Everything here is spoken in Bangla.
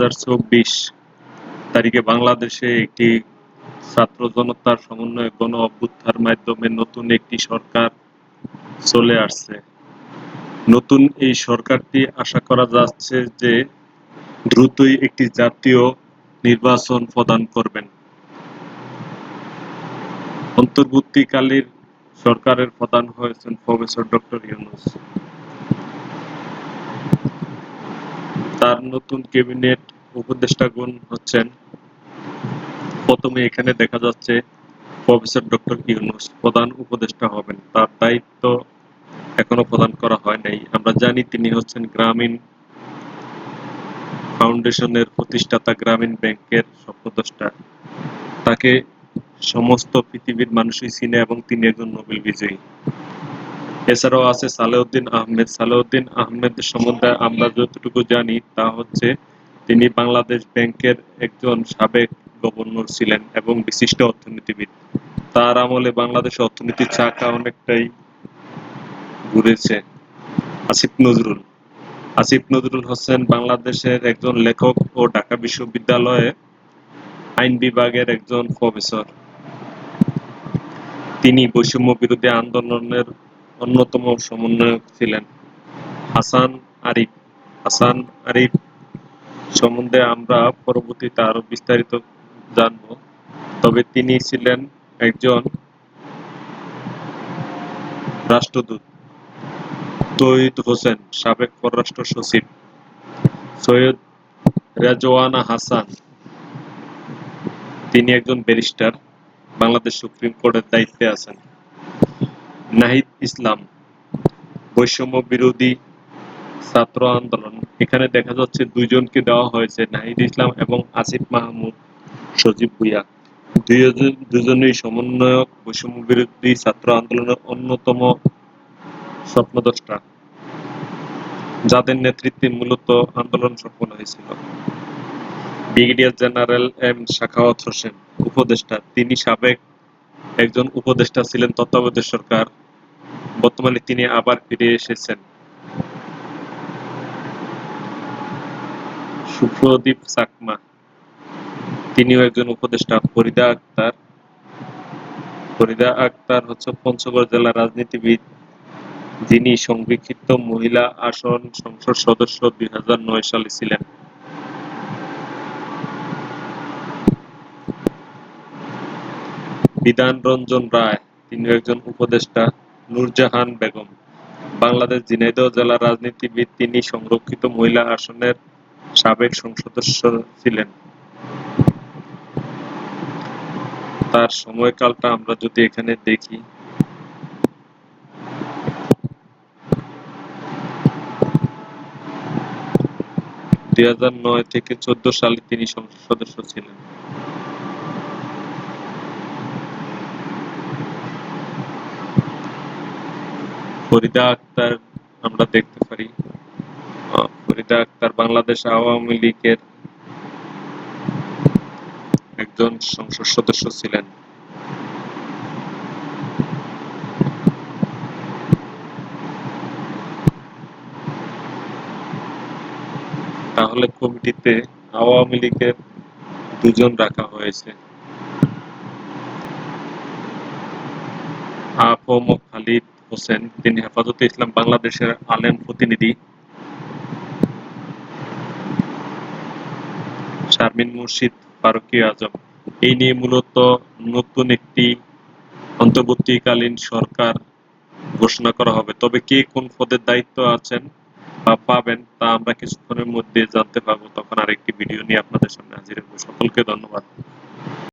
2024 তারিখে বাংলাদেশে একটি ছাত্র জনতার সমন্বয়ে গণ অভ্যুত্থানের মাধ্যমে নতুন একটি সরকার চলে আসছে। নতুন এই সরকারটি আশা করা যাচ্ছে যে দ্রুতই একটি জাতীয় নির্বাচন প্রদান করবেন। অন্তর্বর্তীকালীন সরকারের প্রধান হয়েছেন প্রফেসর ডক্টর ইউনূস। তার নতুন ক্যাবিনেট উপদেষ্টাগণ হচ্ছেন, প্রথমে এখানে দেখা যাচ্ছে প্রফেসর ডক্টর ইউনূস প্রধান উপদেষ্টা হবেন। তার দায়িত্ব এখনো প্রদান করা হয় নাই। আমরা জানি তিনি হচ্ছেন গ্রামীণ ফাউন্ডেশনের প্রতিষ্ঠাতা, গ্রামীণ ব্যাংকের স্বপ্নদ্রষ্টা। তাকে সমস্ত পৃথিবীর মানুষই চিনে এবং তিনি একজন নোবেল বিজয়ী। এছাড়াও আছে সালেউদ্দিন আহমেদ। সালেউদ্দিন আহমেদের সম্বন্ধে আমরা যতটুকু জানি তা হচ্ছে তিনি বাংলাদেশ ব্যাংকের একজন সাবেক গভর্নর ছিলেন এবং বিশিষ্ট অর্থনীতিবিদ। তার আমলে বাংলাদেশের অর্থনীতির চাকা অনেকটাই ঘুরেছে। আসিফ নজরুল। আসিফ নজরুল হচ্ছেন বাংলাদেশের একজন লেখক ও ঢাকা বিশ্ববিদ্যালয়ে আইন বিভাগের একজন প্রফেসর। তিনি বৈষম্য বিরোধী আন্দোলনের অন্যতম সমন্বয়ক ছিলেন। হাসান আরিফ। হাসান আরিফ সম্বন্ধে আমরা পরবর্তীতে আরো বিস্তারিত জানব। তবে তিনি ছিলেন একজন রাষ্ট্রদূত। তৌহিদ হোসেন, সাবেক পররাষ্ট্র সচিব। সৈয়দ রেজওয়ানা হাসান, তিনি একজন ব্যারিস্টার, বাংলাদেশ সুপ্রিম কোর্টের দায়িত্বে আছেন। নাহিদ ইসলাম, বৈষম্য বিরোধী ছাত্র আন্দোলন। এখানে দেখা যাচ্ছে দুইজনকে দেওয়া হয়েছে, নাহিদ ইসলাম এবং আসিফ মাহমুদ সজীব ভুঁইয়া। দুজনেই সমন্বয়ক, বৈষম্য বিরোধী ছাত্র আন্দোলনের অন্যতম স্বপ্নদ্রষ্টা, যাদের নেতৃত্বে মূলত আন্দোলন সফল হয়েছিল। Brigadier general M Sakhawat Hossain, উপদেষ্টা। তিনি সাবেক একজন উপদেষ্টা ছিলেন তত্ত্বাবধায়ক সরকার, বর্তমানে তিনি আবার ফিরে এসেছেন। সুপ্রদীপ চাকমা, তিনিও একজন উপদেষ্টা। ফরিদা আক্তার। ফরিদা আক্তার হচ্ছে পঞ্চগড় জেলার রাজনীতিবিদ, যিনি সংরক্ষিত মহিলা আসন সংসদ সদস্য 2009 সালে ছিলেন। বিধান রঞ্জন রায়, তিনি একজন উপদেষ্টা। নূরজাহান বেগম, বাংলাদেশ ঝিনাইদহ জেলার রাজনীতিবিদ, তিনি সংরক্ষিত মহিলা আসনের সাবেক সংসদ সদস্য ছিলেন। তার সময়কালটা আমরা যদি এখানে দেখি, দুই 2009 থেকে 2014 সালে তিনি সংসদ সদস্য ছিলেন। ফরিদা আক্তার আমরা দেখতে পারি, ফরিদা আক্তার বাংলাদেশ আওয়ামী লীগের একজন সংসদ সদস্য ছিলেন। তাহলে কমিটিতে আওয়ামী লীগের দুজন রাখা হয়েছে। আ.ক.ম খালিদ হোসেন, তিনি হেফাজতে ইসলাম বাংলাদেশের আলেম প্রতিনিধি। শারমিন মুর্শিদ, ফারুকী আজম। এই নিয়ে মূলত নতুন একটি অন্তর্বর্তীকালীন সরকার ঘোষণা করা হবে। তবে কে কোন পদের দায়িত্ব আছেন বা পাবেন তা আমরা কিছুক্ষণের মধ্যে জানতে পারবো। তখন আরেকটি ভিডিও নিয়ে আপনাদের সামনে হাজির হবো। সকলকে ধন্যবাদ।